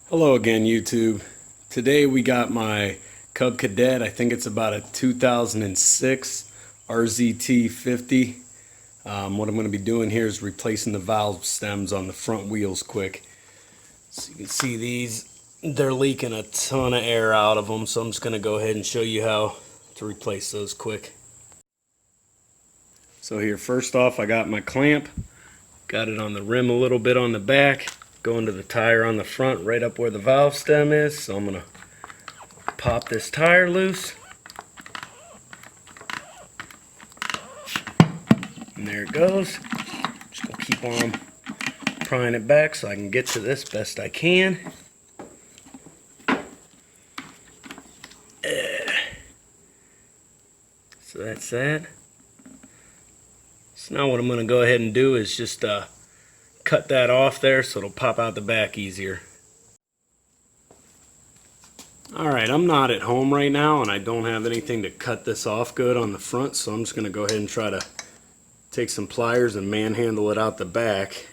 Hello again, YouTube. Today we got my Cub Cadet. I think it's about a 2006 RZT 50. What I'm going to be doing here is replacing the valve stems on the front wheels quick. So you can see these, they're leaking a ton of air out of them, so I'm just going to go ahead and show you how to replace those quick. So here, first off, I got my clamp. Got it on the rim a little bit on the back. Going to the tire on the front right up where the valve stem is. So I'm going to pop this tire loose. And there it goes. Just going to keep on prying it back so I can get to this best I can. So that's that. So now what I'm going to go ahead and do is just cut that off there so it'll pop out the back easier. Alright, I'm not at home right now and I don't have anything to cut this off good on the front, so I'm just going to go ahead and try to take some pliers and manhandle it out the back.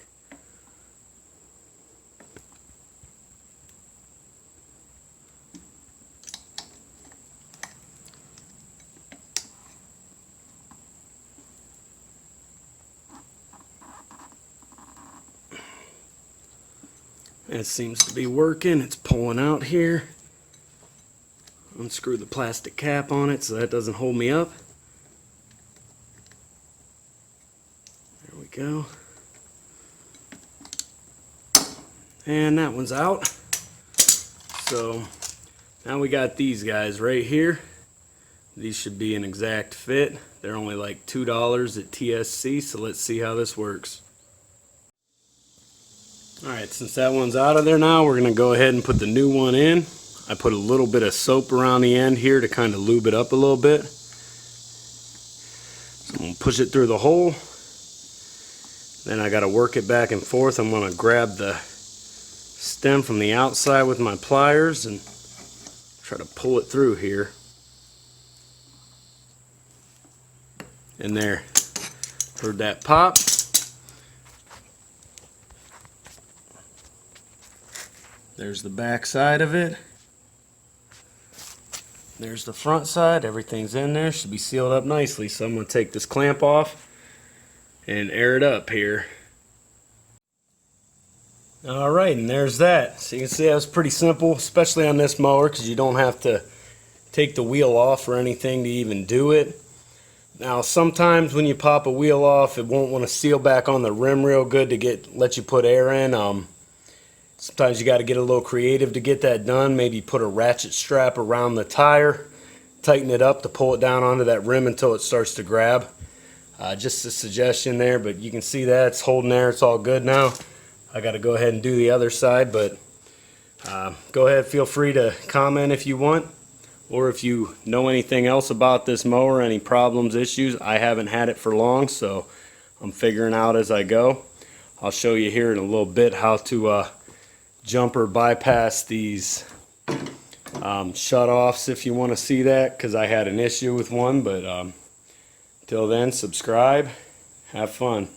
It seems to be working. It's pulling out here. Unscrew the plastic cap on it so that doesn't hold me up. There we go. And that one's out. So now we got these guys right here. These should be an exact fit. They're only like $2 at TSC, so let's see how this works. Alright, since that one's out of there now, we're going to go ahead and put the new one in. I put a little bit of soap around the end here to kind of lube it up a little bit. So I'm going to push it through the hole. Then I got to work it back and forth. I'm going to grab the stem from the outside with my pliers and try to pull it through here. And there. Heard that pop? There's the back side of it. There's the front side. Everything's in there. Should be sealed up nicely. So I'm going to take this clamp off and air it up here. Alright, and there's that. So you can see that was pretty simple, especially on this mower, because you don't have to take the wheel off or anything to even do it. Now sometimes when you pop a wheel off, it won't want to seal back on the rim real good to let you put air in. Sometimes you got to get a little creative to get that done. Maybe put a ratchet strap around the tire, tighten it up to pull it down onto that rim until it starts to grab. Just a suggestion there, but you can see that it's holding there. It's all good now. I got to go ahead and do the other side, but go ahead, feel free to comment if you want, or if you know anything else about this mower, any problems, issues. I haven't had it for long, so I'm figuring out as I go. I'll show you here in a little bit how to jumper bypass these shut-offs if you want to see that, because I had an issue with one. But till then, subscribe, have fun.